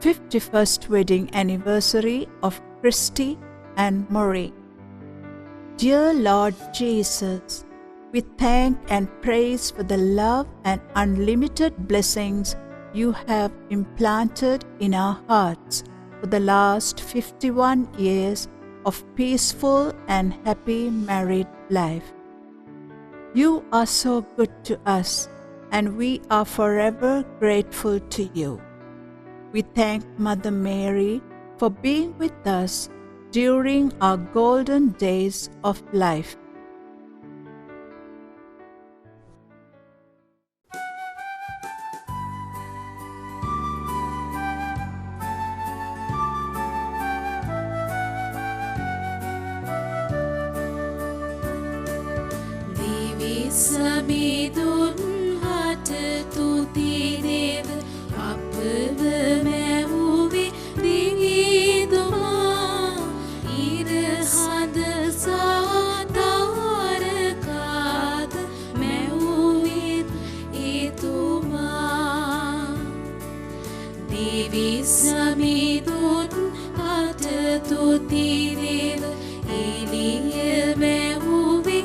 51st wedding anniversary of Christy and Maury. Dear Lord Jesus, we thank and praise for the love and unlimited blessings you have implanted in our hearts for the last 51 years of peaceful and happy married life. You are so good to us, and we are forever grateful to you. We thank Mother Mary for being with us during our golden days of life. සමිඳුන් හට තුති දේව අපව මැවුවේ දිවිදුමා ඉර හඳ සාතාරකාද මැවුවෙත් එතුමා දිවි සමිඳුන් හට තුති දේව එළිය මැවුවේ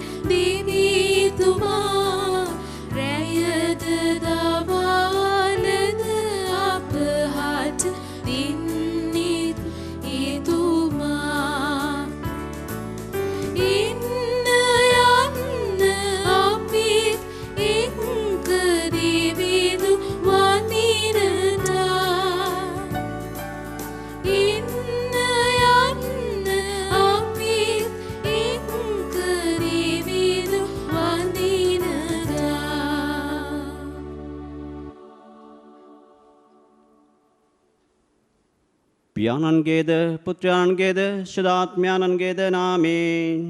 පියාණන්ගේද පුත්‍රයන්ගේද ශුද්ධාත්මයන්ගේද නාමයෙන්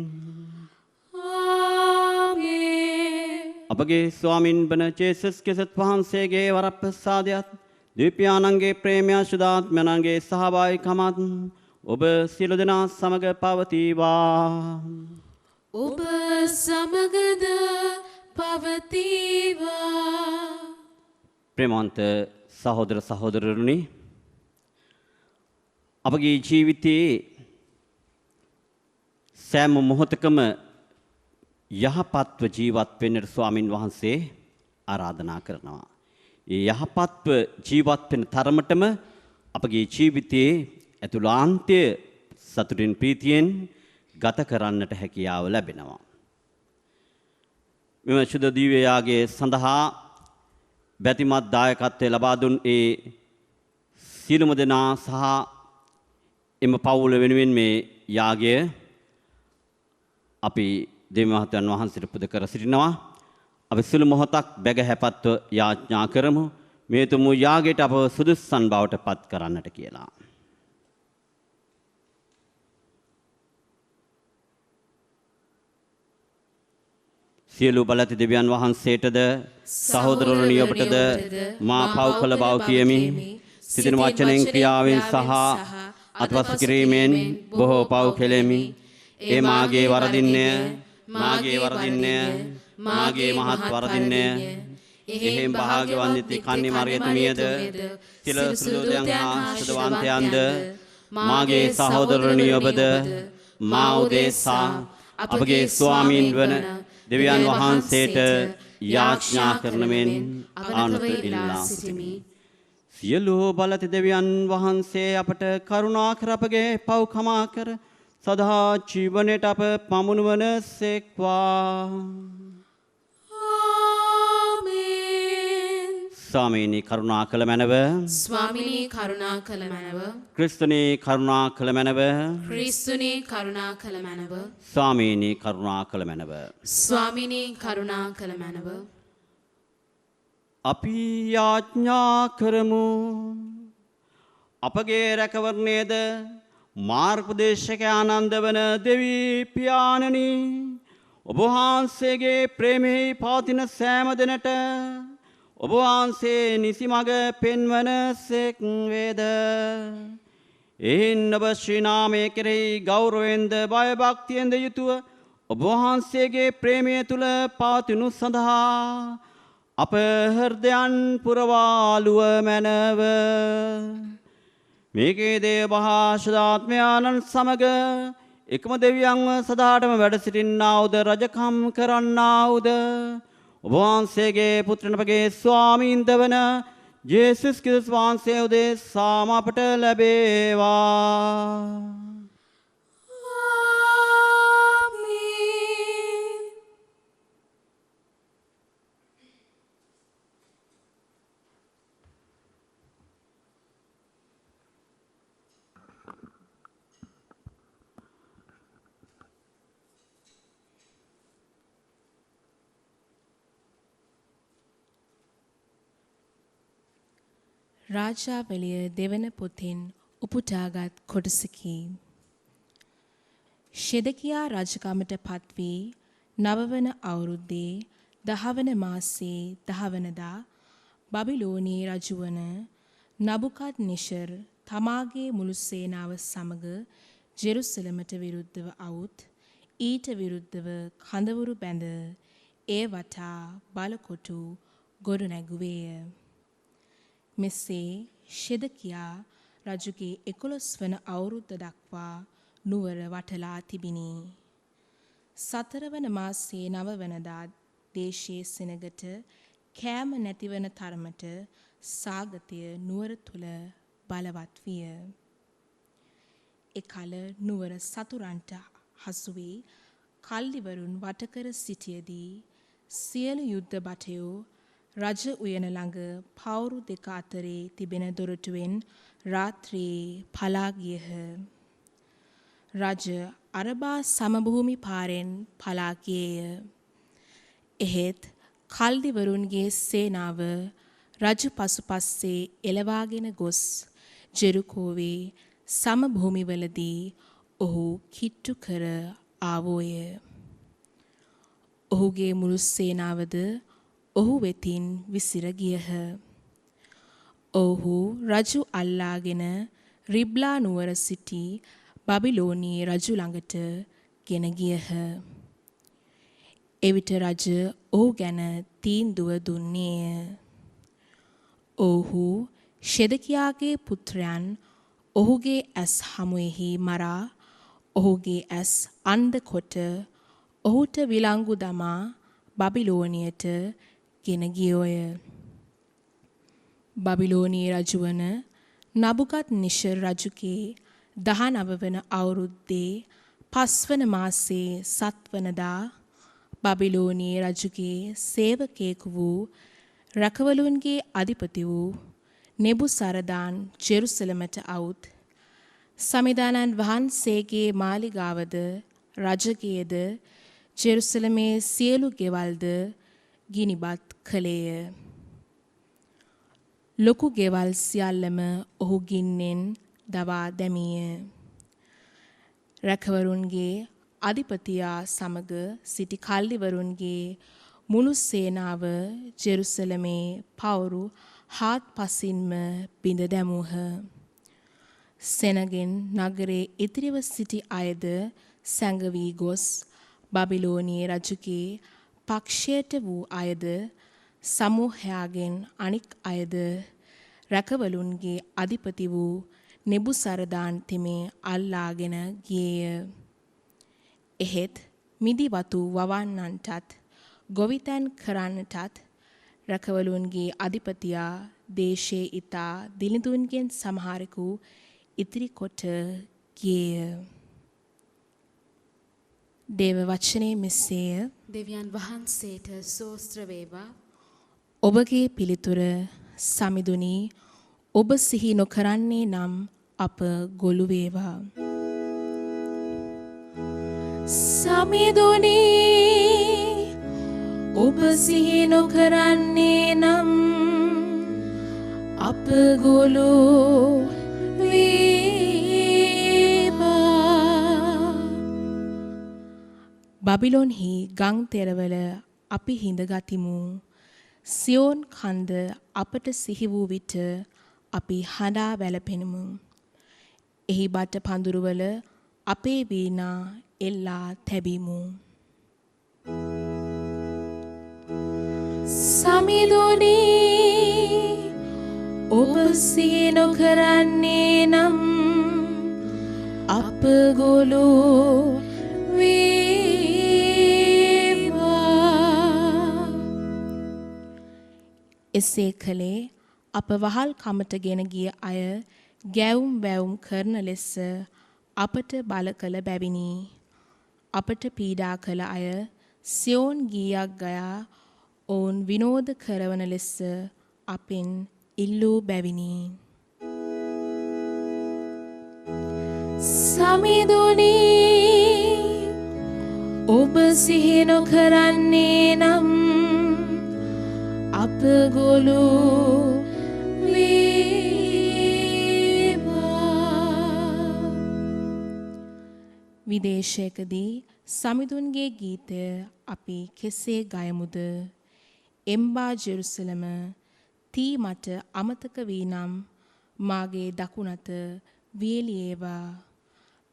ආමේන්. අපගේ ස්වාමින් වන ජේසුස් ක්‍රිස්තුස් වහන්සේගේ වරප්‍රසාදයත් දීපයාණන්ගේ ප්‍රේමය ශුද්ධාත්මයන්ගේ සහභාගීකමත් ඔබ සියලු දෙනා සමග පවතිවා. ඔබ සමගද පවතිවා. ප්‍රේමවන්ත සහෝදර සහෝදරයනි, අපගේ ජීවිතයේ සෑම මොහොතකම යහපත්ව ජීවත් වෙන්නට ස්වාමින් වහන්සේ ආරාධනා කරනවා. ඒ යහපත්ව ජීවත් වෙන තරමටම අපගේ ජීවිතයේ ඇතුළාන්තය සතුටින් ප්‍රීතියෙන් ගත කරන්නට හැකියාව ලැබෙනවා. මෙම ශුද්ධ දිව්‍ය යාගයේ සඳහා බැතිමත් දායකත්වය ලබා දුන් ඒ සියලුම දෙනා සහ එම පවුල වෙනුවෙන් මේ යාගය අපි දෙවියන් වහන්සේට පුද කර සිටිනවා. අපි සුළු මොහොතක් බැගහැපත්ව යාඥා කරමු මේ තුමු යාගයට අප සුදුස්සන් බවට පත් කරන්නට කියලා. සියලු බලති දෙවියන් වහන්සේටද සහෝදරවරුනි ඔබටද මා පව් කළ බව කියමි. සිතින් වචනෙන් ක්‍රියාවෙන් සහ අත්වස් කිරීමෙන් බොහෝ පව් කෙලෙමි. ඒ මාගේ වරදින්නය, මාගේ වරදින්නය, මාගේ මහත් වරදින්නය. එහෙම් භාග්‍යවත් නිති කන්නි මරියතුමියද තිල සුළුදයන් හා සුදවන්තයන්ද මාගේ සහෝදරවරුනි ඔබද මා උදෙසා අපගේ ස්වාමීන් වන දෙවියන් වහන්සේට යාඥා කරන මෙන් ආනත ඉල්ලා සිටිමි. සියලු බලති දෙවියන් වහන්සේ අපට කරුණා කර අපගේ පව් කමා කර සදා ජීවනයට අප පමුණුවන සේක්වා. ආමේන්. ස්වාමීනි කරුණා කළ මැනව. ස්වාමිනී කරුණා කළ මැනව. ක්‍රිස්තුනි කරුණා කළ මැනව. ක්‍රිස්තුනී කරුණා කළ මැනව. ස්වාමීනි කරුණා කළ මැනව. ස්වාමිනී කරුණා කළ මැනව. අපි යාඥා කරමු. අපගේ රැකවරණයද මාර්ගෝපදේශක ආනන්ද වන දෙවී පියාණනි, ඔබ වහන්සේගේ ප්‍රේමෙහි පවතින සෑම දෙනට ඔබ වහන්සේ නිසිමඟ පෙන්වන සෙක් වේද. එයින් ඔබ ශ්‍රී නාමය කෙරෙහි ගෞරවයෙන්ද භයභක්තියෙන්ද යුතුව ඔබ වහන්සේගේ ප්‍රේමය තුල පවතිනු සඳහා අප හෘදයන් පුරවාලුව මැනව. මේකේ දේව භාෂදාත්මයාණන් සමග එකම දෙවියන්ව සදාටම වැඩ සිටින්නාවුද රජකම් කරන්නාවුද ඔබ වහන්සේගේ පුත්‍රනපගේ ස්වාමීන්ද වන ජේසුස් ක්‍රිස්තුස් වහන්සේ උදෙසා අපට ලැබේවා. රාජාවලිය දෙවන පොතෙන් උපුටාගත් කොටසකි. ෂෙදකියා රජකමට පත්වී නවවන අවුරුද්දේ 10 වන මාසයේ 10 වනදා බබිලෝනියේ රජුවන නබුකඩ්නෙසර් තමාගේ මුළු සේනාව සමග ජෙරුසලමට විරුද්ධව අවුත් ඊට විරුද්ධව කඳවුරු බැඳ ඒ වටා බලකොටු ගොඩ නැගුවේය. මෙසේ ෂෙදකියා රජුගේ 11 වන අවුරුද්ද දක්වා නුවර වටලා තිබිනි. 4 වන මාසයේ 9 වනදා දේශයේ සෙනගට කෑම නැතිවන තරමට සාගතය නුවර තුල බලවත් විය. එකල නුවර සතුරන්ට හසු වී කල්ලිවරුන් වටකර සිටියදී සියලු යුද්ධ බටයෝ රජ උයන ළඟ පවුරු දෙක අතරේ තිබෙන දොරටුවෙන් රාත්‍රියේ පලා ගියහ. රජ අරබා සමභූමි පාරෙන් පලා ගියේය. එහෙත් කල්දිවරුන්ගේ සේනාව රජු පසුපස්සේ එළවාගෙන ගොස් ජෙරුකෝවේ සමභූමිවලදී ඔහු කිට්ටු කර ආවෝය. ඔහුගේ මුළු සේනාවද ඔහු වෙතින් විසිර ගියහ. ඔහු රජු අල්ලාගෙන රිබ්ලා නුවර සිටි බබිලෝනියේ රජු ළඟට ගෙන ගියහ. එවිට රජ ඔහු ගැන තීන්දුව දුන්නේය. ඔහු ෂෙදකියාගේ පුත්‍රයන් ඔහුගේ ඇස් හමුවෙහි මරා ඔහුගේ ඇස් අන්ධ කොට ඔහුට විලංගු දමා බබිලෝනියට ගෙන ගියෝය. බබිලෝනියේ රජුවන නබුකඩ්නෙසර් රජුගේ 19 වන අවුරුද්දේ 5 වන මාසයේ 7 වනදා බබිලෝනියේ රජුගේ සේවකයෙකු වූ රැකවලුන්ගේ අධිපති වූ නෙබුසරදාන් ජෙරුසලමට අවුත් සමිදානන් වහන්සේගේ මාලිගාවද රජගේද ජෙරුසලමේ සියලු ගෙවල්ද ගිනිබත් කළේය. ලොකු ගෙවල් සියල්ලම ඔහු ගින්නෙන් දවා දැමීය. රැකවරුන්ගේ අධිපතියා සමග සිටි කල්ලිවරුන්ගේ මුළු සේනාව ජෙරුසලමේ පවුරු හාත්පසින්ම බිඳ දැමූහ. සෙනගෙන් නගරේ ඉතිරිව සිටි අයද සැඟවී ගොස් බබිලෝනියේ රජුගේ පක්ෂයට වූ අයද සමූහයාගෙන් අනික් අයද රැකවලුන්ගේ අධිපති වූ නෙබුසරදාන් තෙමේ අල්ලාගෙන ගියේය. එහෙත් මිදි වතු වවන්නන්ටත් ගොවිතැන් කරන්නටත් රැකවලුන්ගේ අධිපතියා දේශයේ ඊතා දිලිඳුන්ගෙන් සමහරෙකු ඉතිරි කොට ගියේය. දේව වචනේ මෙසේය. දෙවියන් වහන්සේට සෝස්ත්‍ර වේවා. ඔබගේ පිළිතුර සමිඳුනි ඔබ සිහි නොකරන්නේ නම් අප ගොළු වේවා. සමිඳුනි ඔබ සිහි නොකරන්නේ නම් අප ගොළු වේවා. බබිලොන්හි ගං තෙරවල අපි හිඳගතිමු. සියෝන් කන්ද අපට සිහි වූ විට අපි හඬා වැළපෙනුමු. එහි බට පඳුරුවල අපේ වීණා එල්ලා තැබීමු. සමිඳුනි ඔබ සිහි නොකරන්නේ නම් අප ගොළු වේවා. එසේ කලේ අප වහල් කමට ගෙන ගිය අය ගැවුම් වැවුම් කරන ලෙස අපට බල කළ බැවිනි. අපට පීඩා කළ අය සියෝන් ගීයක් ගයා ඔවුන් විනෝද කරවන ලෙස අපෙන් ඉල්ලූ බැවිනි. සමිඳුනි ඔබ සිහි නොකරන්නේ නම් අප ගොළු වේවා. විදේශයකදී සමිඳුන්ගේ ගීතය අපි කෙසේ ගයමුද? එම්බා ජෙරුසලම තී මට අමතක වී නම් මාගේ දකුණත වියලියේවා.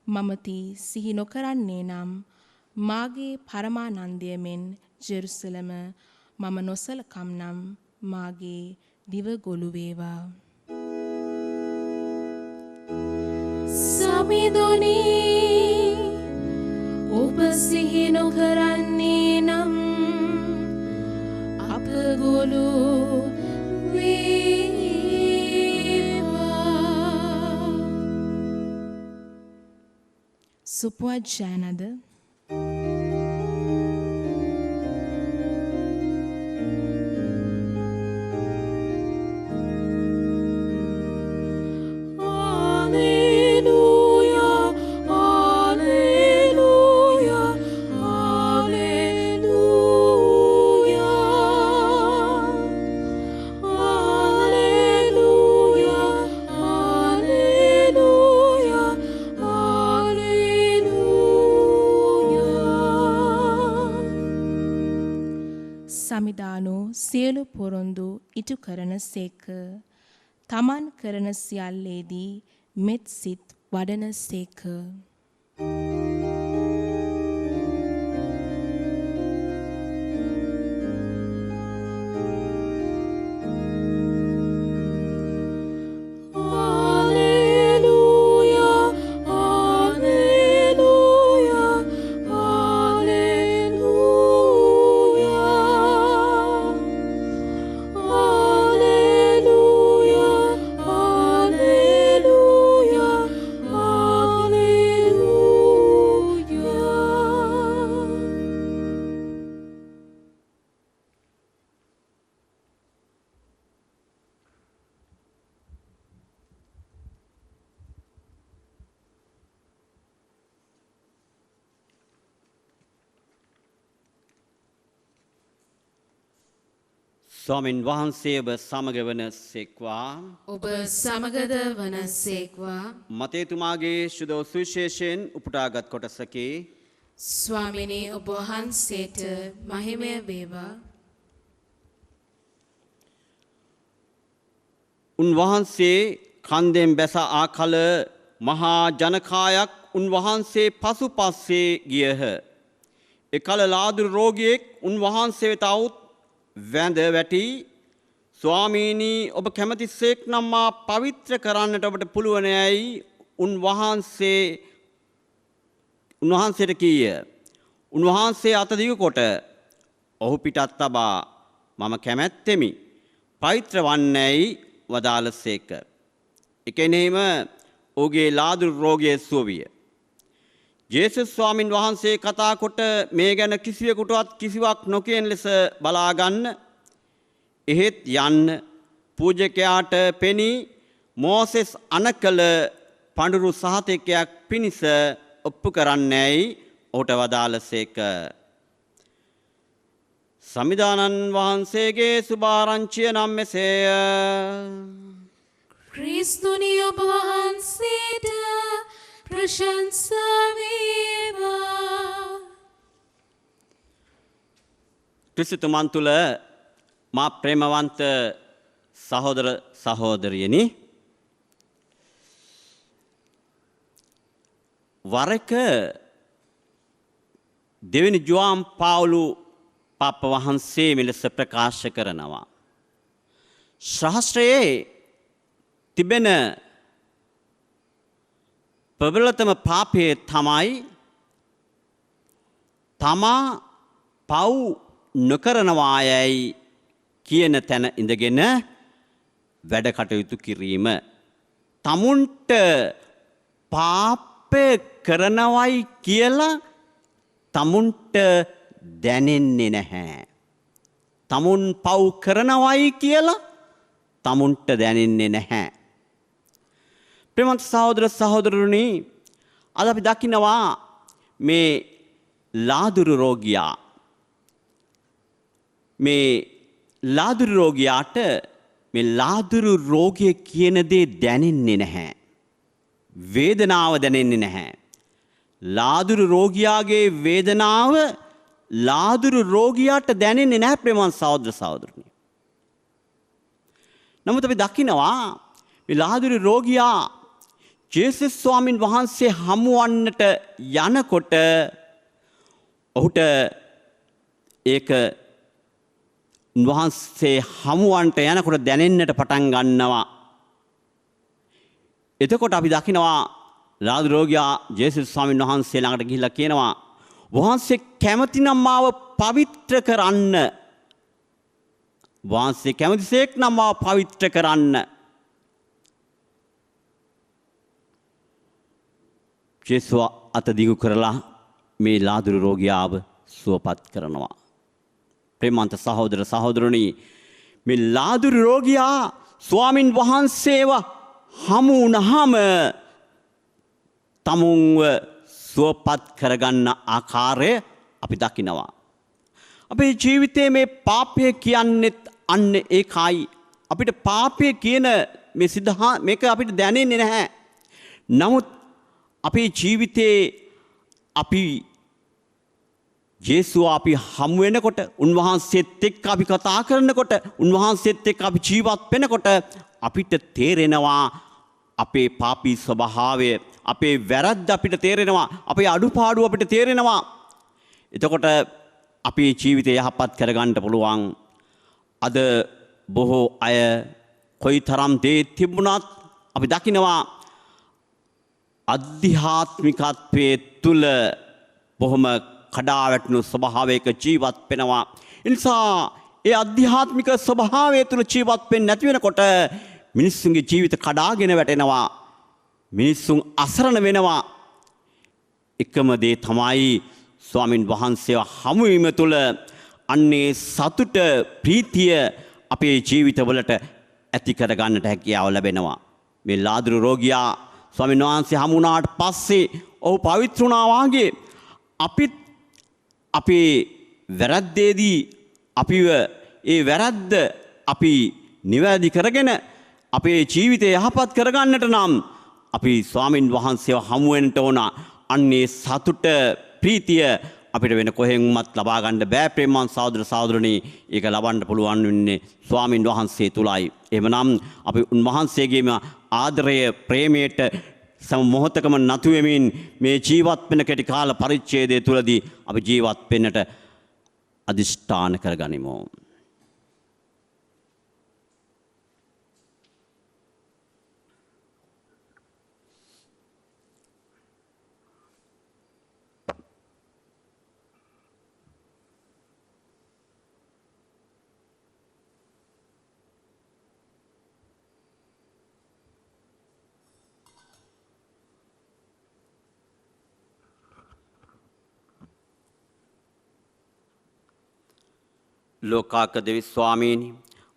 මම තී සිහි නොකරන්නේ නම් මාගේ පරමානන්දය මෙන් ජෙරුසලම මම නොසලකම් නම් මාගේ දිව ගොළු වේවා. සමිඳුනි ඔබ සිහි නොකරන්නේ නම් අප ගොළු වේවා. සුපුවත් ජයනද සමිදානෝ සියලු පොරොන්දු ඉටු කරන සේක. තමන් කරන සියල්ලේදී මෙත් සිත් වඩන සේක. ස්වාමින් වහන්සේ ඔබ සමග වන සේක්වා. ඔබ සමගද වන සේක්වා. මතේතුමාගේ ශුද්ධ සුවිශේෂයෙන් උපුටාගත් කොටසකි. ස්වාමිනී ඔබ වහන්සේට මහිමය වේවා. උන්වහන්සේ කන්දෙන් බැස ආකල මහා ජනකායක් උන්වහන්සේ පසුපස්සේ ගියහ. එකල ලාදුරු රෝගියෙක් උන්වහන්සේ වෙත આવුත් වැඳ වැටි ස්වාමීනී ඔබ කැමතිසේක් නම් මා පවිත්‍ර කරන්නට ඔබට පුළුවන් යයි උන්වහන්සේට කීය. උන්වහන්සේ අත දිගු කොට ඔහු පිටත් තබා මම කැමැත්තෙමි පවිත්‍ර වන්නේයි වදාළසේක. එකෙනෙහිම ඔහුගේ ලාදුරු රෝගය සුව විය. ජේසුස් ස්වාමින් වහන්සේ කතා කොට මේ ගැන කිසිවෙකුටවත් කිසිවක් නොකියන ලෙස බලාගන්න. එහෙත් යන්න පූජකයාට පෙනී මෝසෙස් අනකල පඬුරු සහතිකයක් පිණිස ඔප්පු කරන්නේයි ඔහුට වදාළසේක. සමිදානන් වහන්සේගේ සුභාරංචිය නම් මෙසේය. ක්‍රිස්තුනි ඔබ වහන්සේට ප්‍රශංසා වේවා. ක්‍රිස්තුමන් තුළ මා ප්‍රේමවන්ත සහෝදර සහෝදරියනි, වරක දෙවෙනි ජුවාන් පාවුලු පාප වහන්සේ මෙලෙස ප්‍රකාශ කරනවා. ශාස්ත්‍රයේ තිබෙන ප්‍රබලතම පාපය තමයි තමා පව් නොකරනවායයි කියන තැන ඉඳගෙන වැඩ කටයුතු කිරීම. තමුන්ට පාපය කරනවයි කියලා තමුන්ට දැනෙන්නේ නැහැ. තමුන් පව් කරනවයි කියලා තමුන්ට දැනෙන්නේ නැහැ. ප්‍රේමවත් සහෝදර සහෝදරයනි, අද අපි දකිනවා මේ ලාදුරු රෝගියා. මේ ලාදුරු රෝගියාට මේ ලාදුරු රෝගය කියන දේ දැනෙන්නේ නැහැ. වේදනාව දැනෙන්නේ නැහැ. ලාදුරු රෝගියාගේ වේදනාව ලාදුරු රෝගියාට දැනෙන්නේ නැහැ ප්‍රේමවත් සහෝදර සහෝදරනි. නමුත් අපි දකිනවා මේ ලාදුරු රෝගියා ජේසුස් ස්වාමින් වහන්සේ හමුවන්නට යනකොට ඔහුට ඒක උන්වහන්සේ හමුවන්ට යනකොට දැනෙන්නට පටන් ගන්නවා. එතකොට අපි දකිනවා ලාදුරු රෝගියා ජේසුස් ස්වාමින් වහන්සේ ළඟට ගිහිල්ලා කියනවා, වහන්සේ කැමති නම් මාව පවිත්‍ර කරන්න. වහන්සේ කැමතිසේක් නම් මාව පවිත්‍ර කරන්න. ජේසුස් අත දිගු කරලා මේ ලාදුරු රෝගියාව සුවපත් කරනවා. ප්‍රේමන්ත සහෝදර සහෝදරනි, මේ ලාදුරු රෝගියා ස්වාමින් වහන්සේව හමු වුණාම තමුන්ව සුවපත් කරගන්න ආකාරය අපි දකිනවා. අපේ ජීවිතයේ මේ පාපය කියන්නේත් අන්න ඒකයි. අපිට පාපය කියන මේ මේක අපිට දැනෙන්නේ නැහැ. නමුත් අපේ ජීවිතයේ අපි ජේසුව අපි හමු වෙනකොට, උන්වහන්සේත් එක්ක අපි කතා කරනකොට, උන්වහන්සේත් එක්ක අපි ජීවත් වෙනකොට අපිට තේරෙනවා අපේ පාපී ස්වභාවය, අපේ වැරද්ද අපිට තේරෙනවා, අපේ අඩුපාඩු අපිට තේරෙනවා. එතකොට අපේ ජීවිතය යහපත් කරගන්න පුළුවන්. අද බොහෝ අය කොයිතරම් දේ තිබුණත් අපි දකිනවා අධ්‍යාත්මිකත්වයේ තුල බොහොම කඩා වැටුණු ස්වභාවයක ජීවත් වෙනවා. ඒ නිසා ඒ අධ්‍යාත්මික ස්වභාවය තුල ජීවත් වෙන්නේ නැති වෙනකොට මිනිස්සුන්ගේ ජීවිත කඩාගෙන වැටෙනවා. මිනිස්සුන් අසරණ වෙනවා. එකම දේ තමයි ස්වාමින් වහන්සේව හමු වීම තුළ අන්නේ සතුට, ප්‍රීතිය අපේ ජීවිතවලට ඇති කර ගන්නට හැකියාව ලැබෙනවා. මේ ලාදුරු රෝගියා ස්වාමින් වහන්සේ හමු වුණාට පස්සේ ඔහු පවිත්‍ර වුණා වාගේ අපිත් අපේ වැරද්දේදී අපිව ඒ වැරද්ද අපි නිවැරදි කරගෙන අපේ ජීවිතය යහපත් කරගන්නට නම් අපි ස්වාමින් වහන්සේව හමු වෙන්න ඕන. අන්නේ සතුට, ප්‍රීතිය අපිට වෙන කොහෙන්වත් ලබා ගන්න බෑ ප්‍රේමවත් සහෝදර සහෝදරනි. ඒක ලබන්න පුළුවන් වෙන්නේ ස්වාමින් වහන්සේ තුලයි. එහෙමනම් අපි උන්වහන්සේගේම ආදරය, ප්‍රේමයට සම මොහොතකම නතු වෙමින් මේ ජීවත් වෙන කෙටි කාල පරිච්ඡේදය තුලදී අපි ජීවත් වෙන්නට අදිෂ්ඨාන කරගනිමු. ලෝකාක දෙවි ස්වාමීනි,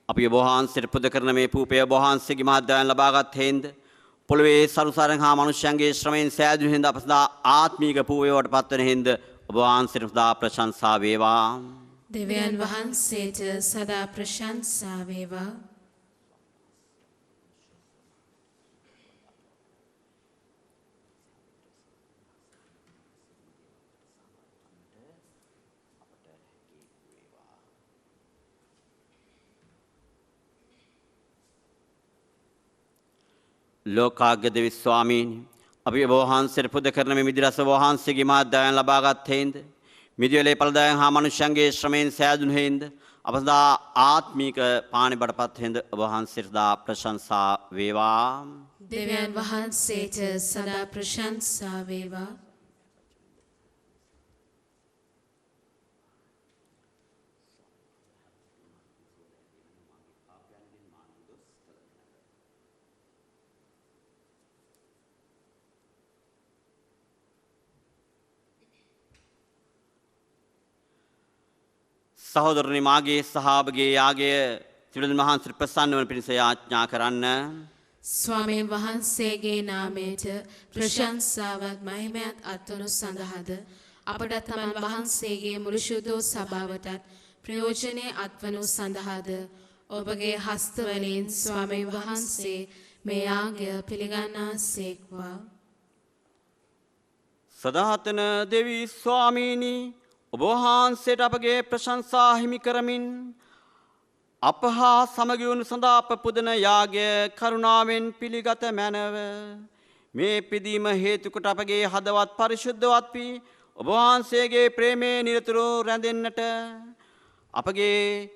අපි ඔබ වහන්සේට පුද කරන මේ පූපය ඔබ වහන්සේගේ මහත්දයන් ලබාගත් හේන්ද පොළවේ සරුසාරන් හා මනුෂ්‍යයන්ගේ ශ්‍රමයෙන් සෑදුණු හේන්ද අප සදා ආත්මීක පූපයවට පත්වන හේන්ද ඔබ වහන්සේට සදා ප්‍රශංසා වේවා. දෙවියන් වහන්සේට සදා ප්‍රශංසා වේවා. ලෝකාග්‍ය දෙවි ස්වාමීනි, අපි ඔබ වහන්සේට පුද කරන මේ මිදි රස ඔබ වහන්සේගේ මහත්දයන් ලබාගත් හේන්ද මිදිවලේ පළදායන් හා මනුෂ්‍යයන්ගේ ශ්‍රමයෙන් සෑදුණු හේන්ද අප සදා ආත්මික පාණි බඩපත් හිඳ ඔබ වහන්සේට සදා ප්‍රශංසා වේවා. දෙවියන් වහන්සේට සදා ප්‍රශංසා වේවා. සහෝදරනි මාගේ සහාබගේ යාගය ත්‍රිවිධ මහන්සියට ප්‍රසන්න වන පිණිස යාඥා කරන්න. ස්වාමීන් වහන්සේගේ නාමයට ප්‍රශංසාවත් මහිමයත් අත්වනු සඳහාද අපට තමන් වහන්සේගේ මුළු ශුද්ධ සභාවටත් ප්‍රයෝජනයේ අත්වනු සඳහාද ඔබගේ හස්තවලින් ස්වාමීන් වහන්සේ මේ යාගය පිළිගන්නාසේක්වා. සදාතන දෙවි ස්වාමීනි ඔබ වහන්සේට අපගේ ප්‍රශංසා හිමි කරමින් අප හා සමග වුණු සඳහා අප පුදන යාගය කරුණාවෙන් පිළිගත මැනව. මේ පිදීම හේතු කොට අපගේ හදවත් පරිශුද්ධවත් වී ඔබ වහන්සේගේ ප්‍රේමයේ නිරතුරු රැඳෙන්නට අපගේ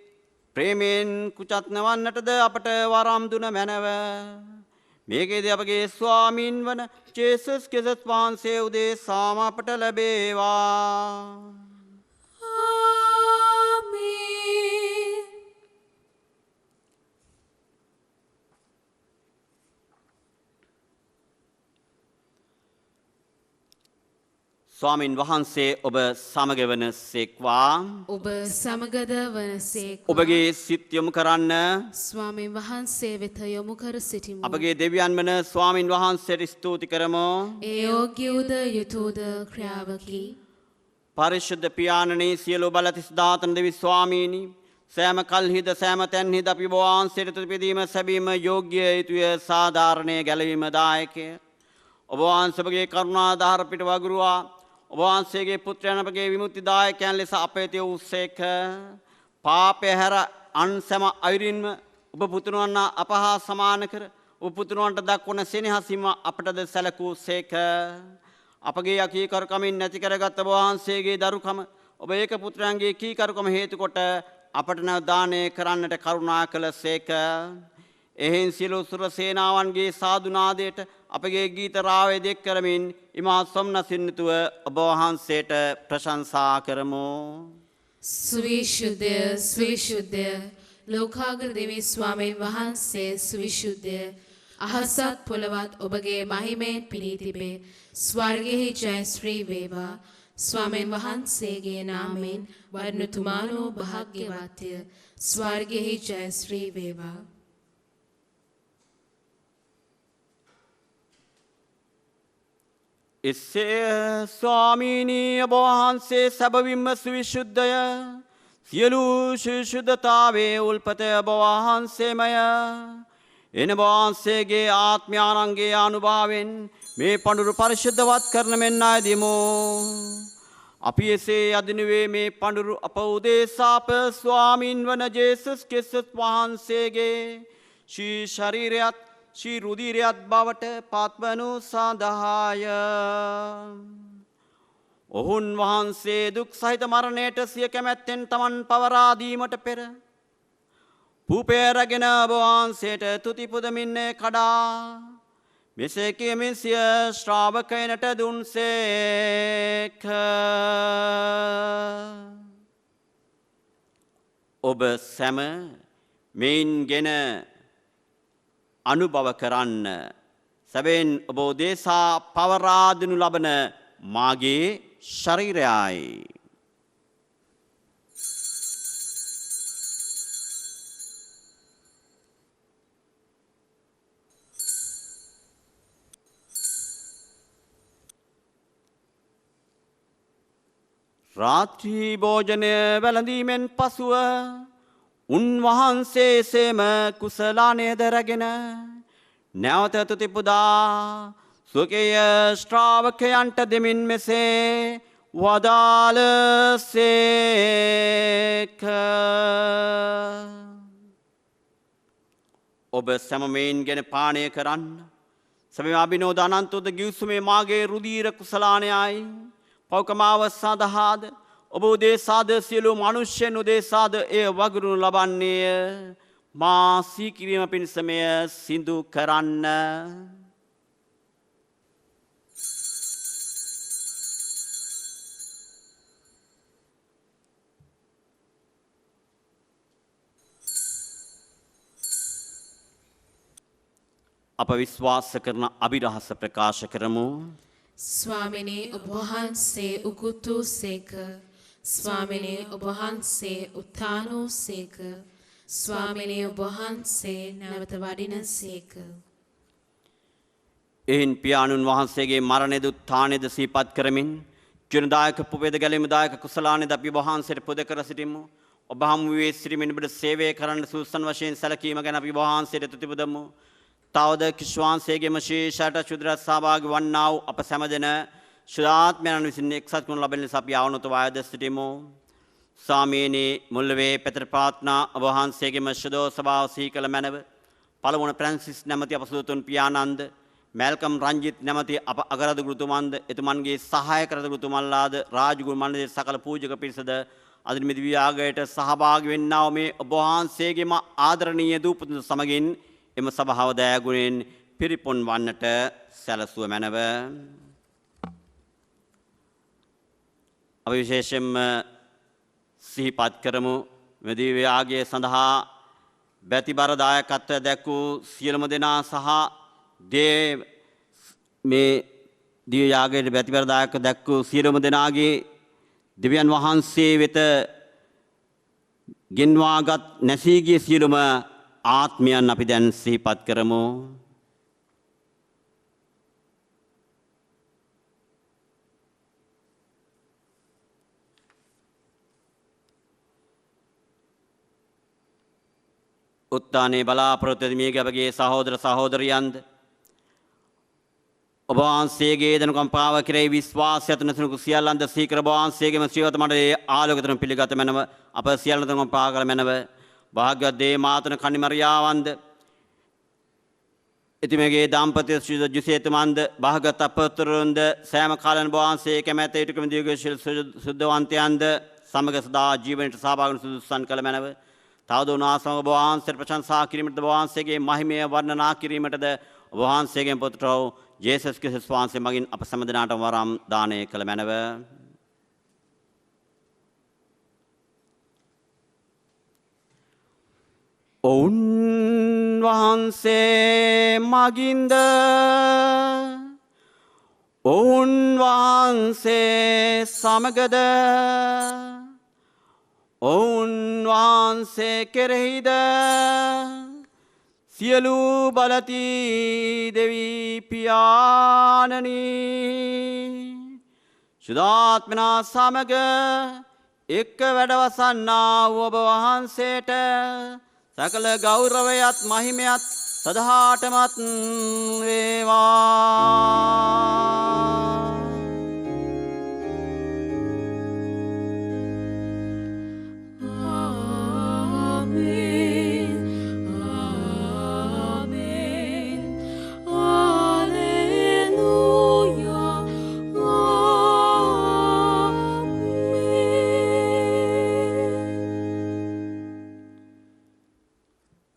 ප්‍රේමයෙන් කුචත් නවන්නටද අපට වරම් දුන මැනව. මේකේදී අපගේ ස්වාමීන් වන ජේසුස් ක්‍රිස්තුස් වහන්සේ උදෙසාම අපට ලැබේවා. ස්වාමින් වහන්සේ ඔබ සමග වන සේක්වා. ඔබ සමගද වනසේක්වා. ඔබගේ සිත් යොමු කරන්න ස්වාමීන් වහන්සේ වෙත යොමු කර සිටිමු. අපගේ දෙවියන් වන ස්වාමින් වහන්සේට ස්තුති කරමු. ඒ යෝග්‍යවද යුතුයද ක්‍රියාවකි. පරිශුද්ධ පියාණනී සියලු බලති සදාතන දෙවි ස්වාමීනි සෑම කල්හිද සෑම තැන්හිද අපි ඔබ වහන්සේට තුතිපදීම සැබීම යෝග්‍ය යුතුය සාධාරණය ගැලවීම දායකය. ඔබ වහන්සේගේ කරුණාධාර පිට වගුරුවා ඔබ වහන්සේගේ පුත්‍රයන් අපගේ විමුක්තිදායකයන් ලෙස අපේතිය වූසේක. පාපය හැර අන් සෑම අයුරින්ම ඔබ පුතුණන් අප හා සමාන කර ඔබ පුතුණන්ට දක්වන සෙනෙහසින්ම අපටද සැලකූසේක. අපගේ අකීකරුකමින් නැති කරගත් ඔබ වහන්සේගේ දරුකම ඔබ ඒක පුත්‍රයන්ගේ කීකරුකම හේතු කොට අපට නැව දානය කරන්නට කරුණා කළසේක. එහෙන් සියලු සුර සේනාවන්ගේ සාදුනාදයට අපගේ ගීත රාවය දෙක් කරමින් ඉමා සොම්නසින් යුතුව ඔබ වහන්සේට ප්‍රශංසා කරමු. සුවිශුද්ධය සුවිශුද්ධය ලෝකාග්‍ර දෙවි ස්වාමීන් වහන්සේ සුවිශුද්ධය. අහසත් පොළවත් ඔබගේ මහිමයෙන් පිරී තිබේ. ස්වර්ගෙහි ජයශ්‍රී වේවා. ස්වාමීන් වහන්සේගේ නාමයෙන් වර්ණතුමානෝ භාග්‍යවත්ය. ස්වර්ගෙහි ජයශ්‍රී වේවා. එසේ ස්වාමීනී ඔබ වහන්සේ සැබවින්ම සුවිශුද්ධය. සියලු ශුද්ධතාවේ උල්පත ඔබ වහන්සේමය. එන ඔබ වහන්සේගේ ආත්මයානන්ගේ අනුභවයෙන් මේ පඬුරු පරිශුද්ධවත් කරන මෙන් ආයදිමු. අපි එසේ අදිනුවේ මේ පඬුරු අප උදෙසා අප ස්වාමීන් වන ජේසුස් ක්‍රිස්තුස් වහන්සේගේ ශී ශරීරයත් ශී රුධිරයත් බවට පත්වනු සඳහාය. ඔවුන් වහන්සේ දුක් සහිත මරණයට සිය කැමැත්තෙන් තමන් පවරා දීමට පෙර පූපය රැගෙන ඔබ වහන්සේට තුති පුදමින් කඩා මෙසේ කියමින් සිය ශ්‍රාවකයනට දුන්සේක. ඔබ සැම මෙයින්ගෙන අනුභව කරන්න. සැබෙන් ඔබ උදෙසා පවරා දෙනු ලබන මාගේ ශරීරයයි. රාත්‍රී භෝජනය වැළඳීමෙන් පසුව උන්වහන්සේ සේම කුසලානයද රැගෙන නැවත තුති පුදා ස්වකීය ශ්‍රාවකයන්ට දෙමින් මෙසේ වදාළසේක. ඔබ සැමමෙන්ගෙන පානය කරන්න. සැබවින්ම අභිනෝද අනන්තෝද ගිවිසුමේ මාගේ රුධීර කුසලානයයි. පෞකමාව සඳහාද ඔබ උදෙසාද සියලු මනුෂ්‍යයන් උදෙසාද එය වගුරුනු ලබන්නේය. මා සීකිරීම පිණිස මෙය සිදු කරන්න. අප විශ්වාස කරන අභිරහස ප්‍රකාශ කරමු. ස්වාමිනේ ඔබ වහන්සේ උකුත් වූසේක. ස්වාමිනේ ඔබ වහන්සේ උත්ථාන වූසේක. ස්වාමිනේ ඔබ වහන්සේ නැවත වඩිනසේක. එයින් පියාණන් වහන්සේගේ මරණයද උත්ථානයද සිහිපත් කරමින් ජනදායක පුවේද ගැලීමදායක කුසලානයද අපි වහන්සේට පුද කර සිටිමු. ඔබ හමුවේ සිටිමින් ඔබට සේවය කරන්න සූසන් වශයෙන් සැලකීම ගැන අපි වහන්සේට තුති පුදමු. තවද ක්‍රිස්තුවන්සේගේම ශීර්ෂයට ශුද්ධ සහභාගී වන්නා වූ අප සැමදෙන ශුද්ධාත්මයන් විසින් එක්සත් කරනු ලබන ලෙස අපි ආවනත වායද සිටිමු. ස්වාමීනි මුල්වේ පෙතර ප්‍රාර්ථනා ඔබ වහන්සේගේම ශුද්ධ ස්වභාව සිහි කළ මැනව. පළමුවන ප්‍රැන්සිස් නැමැති අප සුදුතුන් පියාණන්ද මැල්කම් රංජිත් නැමැති අප අගරද ගුරුතුමන්ද එතුමන්ගේ සහායක රද ගුරුතුමන්ලාද රාජගුරු මණ්ඩලයේ සකල පූජක පිරිසද අද මෙදි වියාගයට සහභාගී වෙන්නා වූ මේ ඔබ වහන්සේගේම ආදරණීය දූපතුන් සමගින් එම සභාව දයාගුණයෙන් පිරිපොන් වන්නට සැලසුව මැනව. අපි විශේෂයෙන්ම සිහිපත් කරමු මෙදී වියාගය සඳහා බැතිබර දායකත්වය දැක්වූ සියලුම දෙනා සහ මේ දිව්‍ය යාගයේ බැතිබර දායක දැක්වූ සියලුම දෙනාගේ දෙවියන් වහන්සේ වෙත ගෙන්වාගත් නැසී ගිය සියලුම ආත්මයන් අපි දැන් සිහිපත් කරමු. උත්තානයේ බලාපොරොත්තු වෙමි අපගේ සහෝදර සහෝදරියන්ද ඔබ වහන්සේගේ දනුකම්පාව කෙරෙහි විශ්වාසය තුනසුණු සියල්ලන්ද සීකර ඔබ වහන්සේගේම ශ්‍රීවත මඩලේ ආලෝකතන පිළිගත මැනව අප සියල්ලන් දනුකම්පා කළ මැනව භාග්‍යවත් දේ මාතන කන්නිමරියාවන්ද එතුමියගේ දාම්පත්‍ය ජුසේතුමන්ද භාග්‍යවත් අපතුරුන්ද සෑම කාලෙන් ඔබ වහන්සේ කැමැත යුතුකම දීර්ඝශීල සුද්ධවන්තයන්ද සමග සදා ජීවනයට සහභාගී වන සුදුසුසන් කළ මැනව තවද උනාසම ඔබ වහන්සේට ප්‍රශංසා කිරීමටද ඔබ වහන්සේගේ මහිමය වර්ණනා කිරීමටද ඔබ වහන්සේගෙන් පුත්‍රව ජේසුස් ක්‍රිස්තුස් වහන්සේ මගින් අප සෑම දිනාටම වරම් දානය කළ මැනව. ඔවුන් වහන්සේ මගින්ද ඔවුන් වහන්සේ සමගද ඔවුන් වහන්සේ කෙරෙහිද සියලු බලති දෙවී පියාණනි සුදාත්මනා සමග එක්ක වැඩවසන්නා වූ ඔබ වහන්සේට සකල ගෞරවයත් මහිමයත් සදහාටමත් වේවා.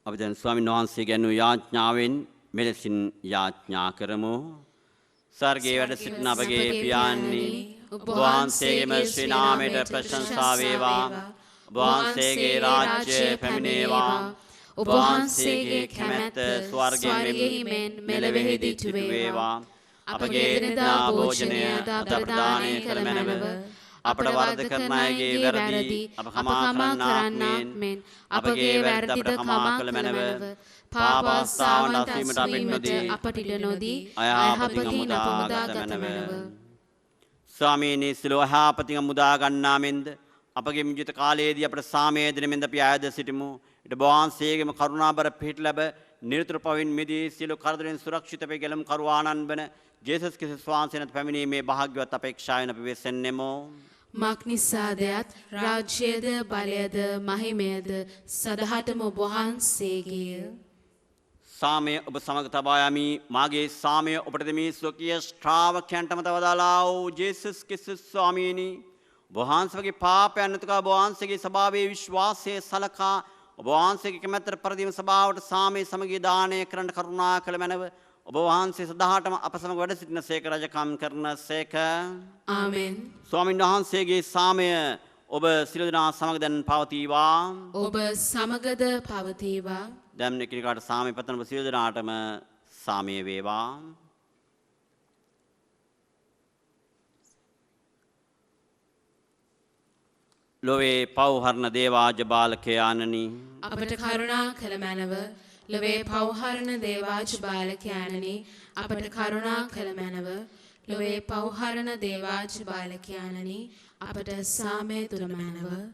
අපි දැන් ස්වාමීන් වහන්සේ ගැනූ යාඥාවෙන් මෙලෙසින් යාඥා කරමු. ස්වර්ගයේ වැඩ සිටින අපගේ පියාණනි ඔබ වහන්සේගේම ශ්‍රී නාමයට ප්‍රශංසා වේවා. ඔබ වහන්සේගේ රාජ්‍යය පැමිණේවා. ඔබ වහන්සේගේ කැමැත්ත ස්වර්ගයේ මෙන් මෙලොවෙහිදීත් වේවා. අපගේ එදිනෙදා භෝජනය අද ප්‍රදානය කළ මැනව. අපට වරද කරන අයගේ වැරදි අප කමා කරන්නාක් මෙන් අපගේ වැරදිද කමා කළ මැනව. පාපස්ථාන දස්වීමට අපින් නොදී අපට ඉඩ නොදී අයහපතින් අපමුදාගත මැනව. ස්වාමීනි සිලෝ අයහපතින් මුදා ගන්නා මෙන්ද අපගේ මිජිත කාලයේදී අපට සාමය දෙන මෙන්ද අපි ආයද සිටිමු. ඊට වහන්සේගේම කරුණාබර පිහිට ලැබ නිරතුරු පවින් මිදී සියලු කරදරෙන් සුරක්ෂිත වේ ගැලම් කරුවානන් වන ජේසුස් ක්‍රිස්තුස් වහන්සේට පැමිණීමේ භාග්‍යවත් අපේක්ෂාවෙන් අපි වෙසෙන්නෙමු. මක්නිසාදයත් රාජ්‍යයද බලයද මහිමයද සදහටම ඔබ වහන්සේගේය. සාමය ඔබ සමග තබා යමි. මාගේ සාමය ඔබට දෙමි ස්වකීය ශ්‍රාවකයන්ටම තවදාලා වූ ජේසුස් ක්‍රිස්තුස් ස්වාමීනි වහන්සේගේ පාපයන් නැතුව වහන්සේගේ ස්වභාවයේ විශ්වාසයේ සලකා වහන්සේගේ කැමැත්තට පරිදිම සභාවට සාමයේ සමගිය දානය කරන්න කරුණා කළ මැනව ඔබ වහන්සේ සදාටම අප සමග වැඩ සිටින සේක රජකම් කරන සේක. ආමෙන්. ස්වාමීන් වහන්සේගේ සාමය ඔබ සියලු දෙනා සමග දැන් පවතිවා. ඔබ සමගද පවතිවා. දැන් එකිනෙකාට සාමය පතන ඔබ සියලු දෙනාටම සාමය වේවා. ලොවේ පව්හරණ දේවාජ බාලකයාණනි අපට කරුණා කළ මැනව. ලොවේ පව්හරණ දේවාජ බාලකයාණනි අපට කරුණා කළ මැනව. ලොවේ පව්හරණ දේවාජ බාලකයාණනි අපට සාමය තුර මැනව.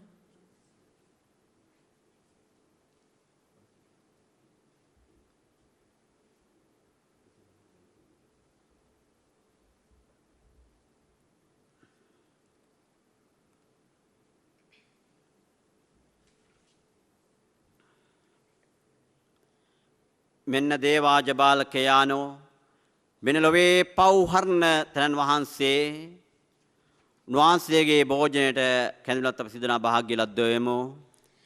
මෙන්න දේවාජ බාලකයානෝ මෙන්න ලොවේ පව්හරණ තැනන් වහන්සේ උන්වහන්සේගේ භෝජනයට කැඳවලත් අප සිදනා භාග්‍ය ලද්දවෙමු.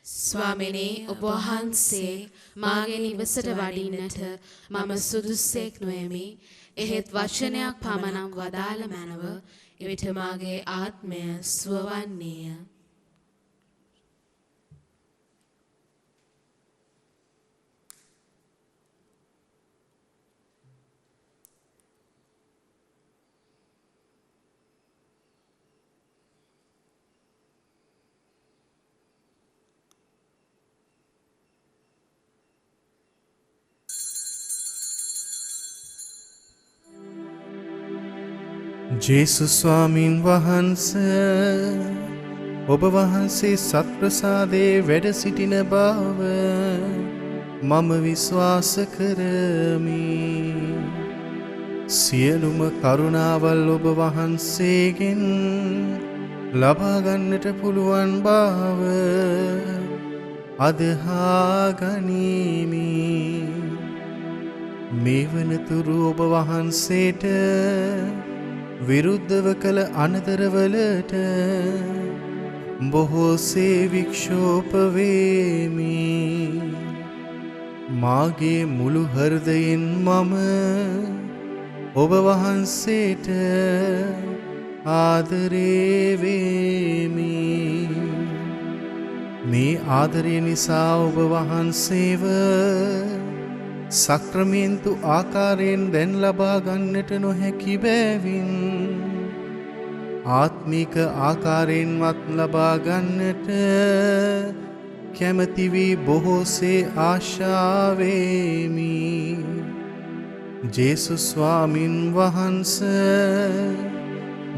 ස්වාමිනී ඔබ වහන්සේ මාගේ නිවසට වඩින්නට මම සුදුස්සෙක් නොයමි. එහෙත් වචනයක් පමණක් වදාළ මැනව එවිට මාගේ ආත්මය සුවවන්නේය. ජේසුස් ස්වාමීන් වහන්සේ ඔබ වහන්සේ සත්ප්‍රසාදයේ වැඩ සිටින බව මම විශ්වාස කරමි. සියලුම කරුණාවල් ඔබ වහන්සේගෙන් ලබා ගන්නට පුළුවන් බව අදහා ගනිමි. මේ වනතුරු ඔබ වහන්සේට විරුද්ධව කළ අනතරවලට බොහෝසේ වික්ෂෝප වේමි. මාගේ මුළු හෘදයෙන් මම ඔබ වහන්සේට ආදරේ වේමි. මේ ආදරය නිසා ඔබ වහන්සේව සක්‍රමේන්තු ආකාරයෙන් දැන් ලබා ගන්නට නොහැකි බැවින් ආත්මික ආකාරයෙන්වත් ලබා ගන්නට කැමැති වී බොහෝසේ ආශාවෙමි. ජේසුස් ස්වාමින් වහන්සේ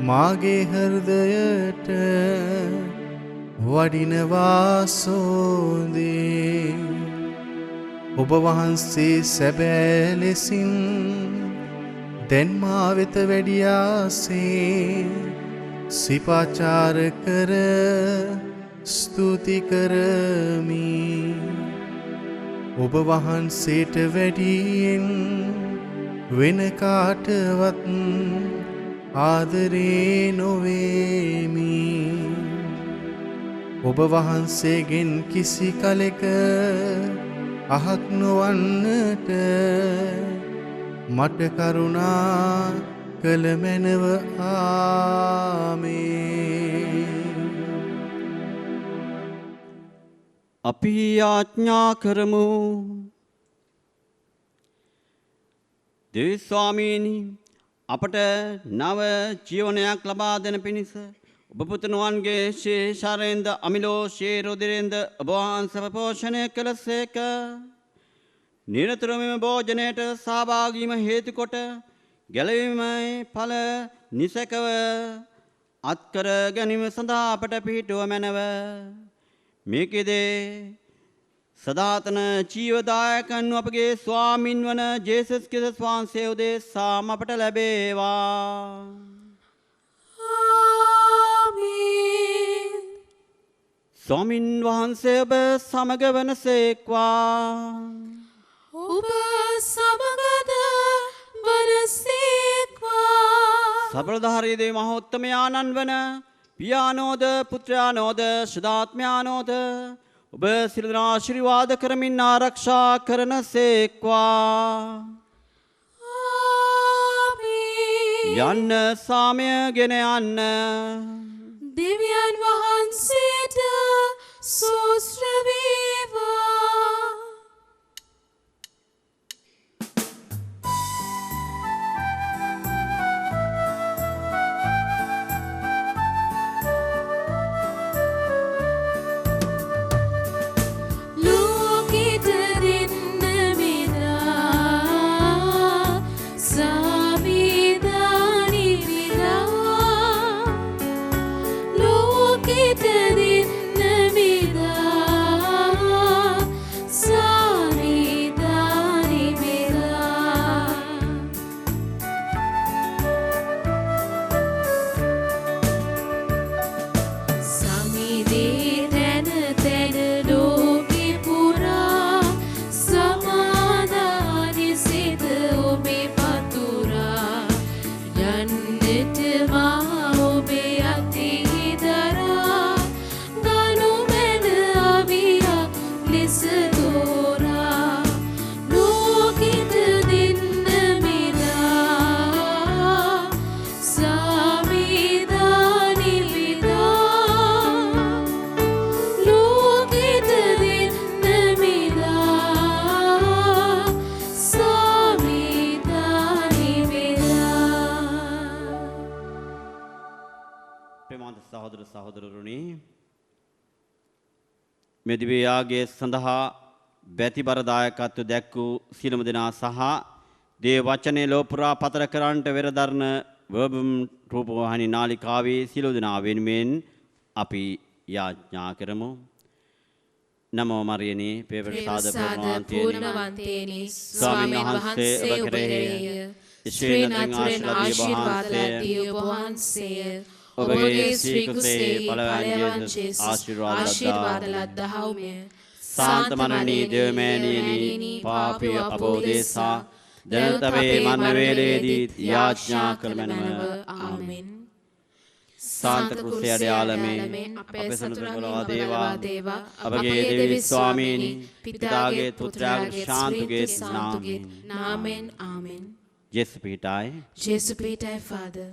මාගේ හෘදයට වඩිනවා සෝදේ. ඔබ වහන්සේ සැබෑ ලෙසින් දැන් මා වෙත වැඩියාසේ සිපාචාර කර ස්තුති කරමි. ඔබ වහන්සේට වැඩියෙන් වෙන කාටවත් ආදරේ නොවේමි. ඔබ වහන්සේගෙන් කිසි කලෙක අහක් නොවන්නට මට කරුණා කළ මැනව. ආමේන්. අපි යාඥා කරමු. දෙවි ස්වාමීනි අපට නව ජීවනයක් ලබා දෙන පිණිස ඔබ පුතණුවන්ගේ ශේෂාරෙන්ද අමිලෝ ශේරොදිරෙන්ද ඔබ වහන්සේව පෝෂණය කළසේක. නිරතුරුවම භෝජනයට සහභාගීම හේතු කොට ගැලවීමේ ඵල නිසකව අත්කර ගැනීම සඳහා අපට පිහිටුව මැනව. මේකෙදේ සදාතන ජීවදායකන් අපගේ ස්වාමින් වන ජේසුස් ක්‍රිස්තුස් වහන්සේ උදෙසා අපට ලැබේවා. ආමේන්. ස්වාමින් වහන්සේ ඔබ සමග වනසේක්වා. ඔබ සමගද වනසේක්වා. සබලධාරී දේව මහෝත්තමයාණන් වන පියානෝද පුත්‍රයානෝද ශුද්ධාත්මයානෝද ඔබ සියලු දෙනා ආශිර්වාද කරමින් ආරක්ෂා කරන සේක්වා. යන්න සාමය ගෙන යන්න. දෙවියන් වහන්සේට සෝස්ත්‍ර වේවා. මෙදිවයාගේ සඳහා බැතිබර දායකත්ව දැක්වූ සියලුම දෙනා සහ දේව වචනේ ලෝපුරා පතර කරන්නට වෙරදරන වර්බම් රූපවාහිනී නාලිකාවේ සියලු දෙනා වෙනුවෙන් අපි යාඥා කරමු. නමෝ මරියනි පෙරසාද පූර්ණවන්තේනි ස්වාමීන් වහන්සේ ඔබ කෙරෙහි ශ්‍රේණාතුරෙන් ආශිර්වාද ලැබී ඔබ වහන්සේ ඔබගේ ශ්‍රී කුසේ ඵලයන් ජේසුස් ආශිර්වාද ලද්දහව්මය. සාන්ත මනනී දේවමෑණියනි පාපී අපෝදේසා දැනතවේ මරණ වේලේදී යාඥා කරමනව. ආමෙන්. සාන්ත කුසේ අඩයාලමේ අපේ සතුට කොලවා දේවා අපගේ දෙවි ස්වාමීනි පිතාගේ පුත්‍රයාගේ ශාන්තුගේ නාමෙන් ආමෙන්. ජේසු පීඨායි ජේසු පීඨායි father.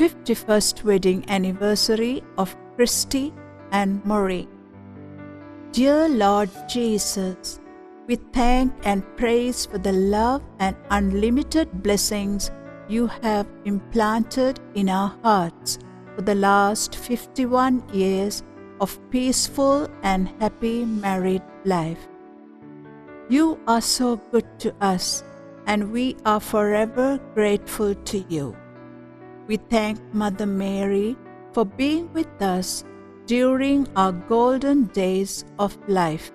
/51st wedding anniversary of Christy and Murray. Dear Lord Jesus, we thank and praise for the love and unlimited blessings you have implanted in our hearts for the last 51 years of peaceful and happy married life. You are so good to us, and we are forever grateful to you. We thank Mother Mary for being with us during our golden days of life.